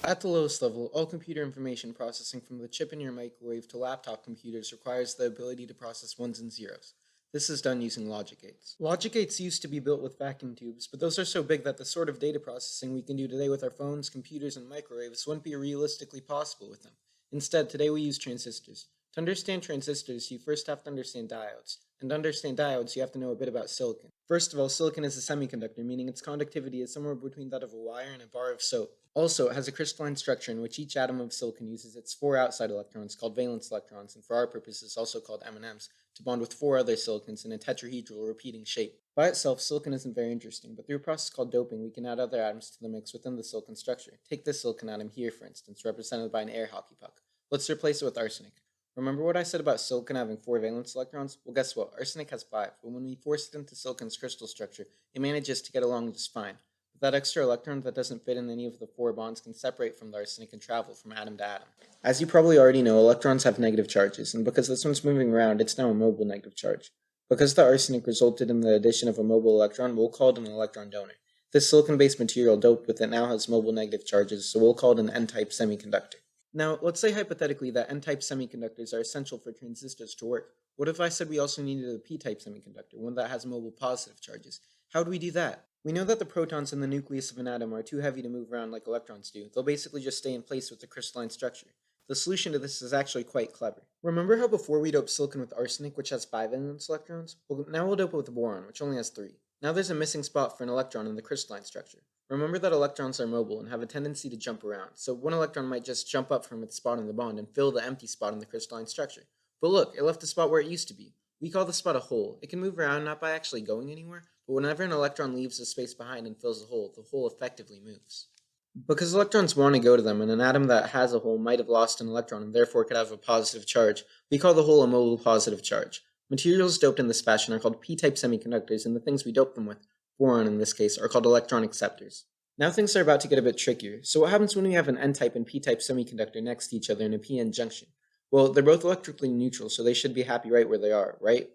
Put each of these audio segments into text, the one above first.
At the lowest level, all computer information processing from the chip in your microwave to laptop computers requires the ability to process ones and zeros. This is done using logic gates. Logic gates used to be built with vacuum tubes, but those are so big that the sort of data processing we can do today with our phones, computers, and microwaves wouldn't be realistically possible with them. Instead, today we use transistors. To understand transistors, you first have to understand diodes. And to understand diodes, you have to know a bit about silicon. First of all, silicon is a semiconductor, meaning its conductivity is somewhere between that of a wire and a bar of soap. Also, it has a crystalline structure in which each atom of silicon uses its 4 outside electrons, called valence electrons, and for our purposes also called M&Ms, to bond with 4 other silicons in a tetrahedral repeating shape. By itself, silicon isn't very interesting, but through a process called doping, we can add other atoms to the mix within the silicon structure. Take this silicon atom here, for instance, represented by an air hockey puck. Let's replace it with arsenic. Remember what I said about silicon having 4 valence electrons? Well, guess what? Arsenic has 5, but when we force it into silicon's crystal structure, it manages to get along just fine. But that extra electron that doesn't fit in any of the 4 bonds can separate from the arsenic and travel from atom to atom. As you probably already know, electrons have negative charges, and because this one's moving around, it's now a mobile negative charge. Because the arsenic resulted in the addition of a mobile electron, we'll call it an electron donor. This silicon-based material doped with it now has mobile negative charges, so we'll call it an N-type semiconductor. Now, let's say hypothetically that N-type semiconductors are essential for transistors to work. What if I said we also needed a P-type semiconductor, one that has mobile positive charges? How do we do that? We know that the protons in the nucleus of an atom are too heavy to move around like electrons do. They'll basically just stay in place with the crystalline structure. The solution to this is actually quite clever. Remember how before we doped silicon with arsenic, which has 5 valence electrons? Well, now we'll dope it with boron, which only has 3. Now there's a missing spot for an electron in the crystalline structure. Remember that electrons are mobile and have a tendency to jump around, so one electron might just jump up from its spot in the bond and fill the empty spot in the crystalline structure. But look, it left the spot where it used to be. We call the spot a hole. It can move around not by actually going anywhere, but whenever an electron leaves the space behind and fills the hole effectively moves. Because electrons want to go to them, and an atom that has a hole might have lost an electron and therefore could have a positive charge, we call the hole a mobile positive charge. Materials doped in this fashion are called P-type semiconductors, and the things we dope them with, boron in this case, are called electron acceptors. Now things are about to get a bit trickier. So what happens when we have an N-type and P-type semiconductor next to each other in a p-n junction? Well, they're both electrically neutral, so they should be happy right where they are, right?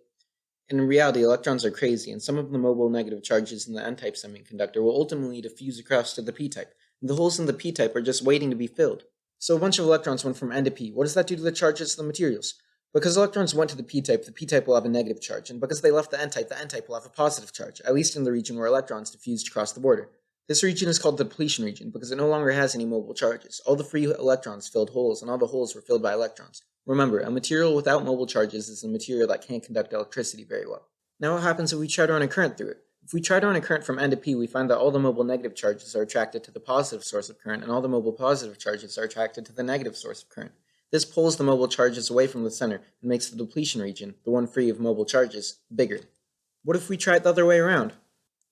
In reality, electrons are crazy, and some of the mobile negative charges in the N-type semiconductor will ultimately diffuse across to the P-type, and the holes in the P-type are just waiting to be filled. So a bunch of electrons went from N to P. What does that do to the charges of the materials? Because electrons went to the P-type will have a negative charge, and because they left the N-type will have a positive charge, at least in the region where electrons diffused across the border. This region is called the depletion region because it no longer has any mobile charges. All the free electrons filled holes, and all the holes were filled by electrons. Remember, a material without mobile charges is a material that can't conduct electricity very well. Now what happens if we try to run a current through it? If we try to run a current from N to P, we find that all the mobile negative charges are attracted to the positive source of current, and all the mobile positive charges are attracted to the negative source of current. This pulls the mobile charges away from the center and makes the depletion region, the one free of mobile charges, bigger. What if we try it the other way around?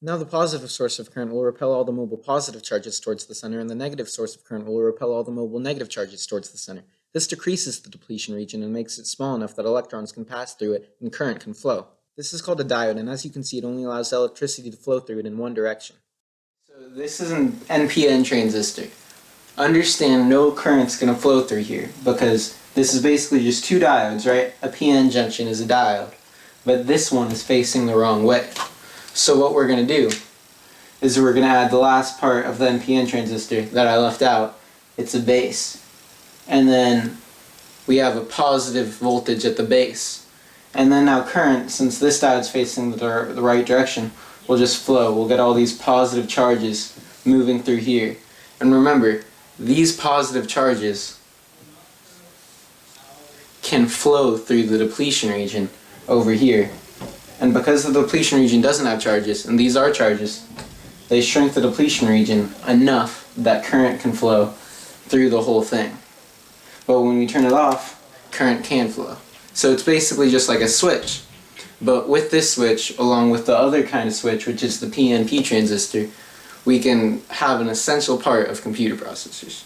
Now the positive source of current will repel all the mobile positive charges towards the center, and the negative source of current will repel all the mobile negative charges towards the center. This decreases the depletion region and makes it small enough that electrons can pass through it and current can flow. This is called a diode, and as you can see, it only allows electricity to flow through it in one direction. So this is an NPN transistor. Understand no current's going to flow through here because this is basically just 2 diodes, right? A PN junction is a diode, but this one is facing the wrong way. So what we're going to do is we're going to add the last part of the NPN transistor that I left out. It's a base. And then we have a positive voltage at the base. And then now current, since this diode's facing the right direction, will just flow. We'll get all these positive charges moving through here. And remember, these positive charges can flow through the depletion region over here. And because the depletion region doesn't have charges, and these are charges, they shrink the depletion region enough that current can flow through the whole thing. But when we turn it off, current can flow. So it's basically just like a switch. But with this switch, along with the other kind of switch, which is the PNP transistor, we can have an essential part of computer processors.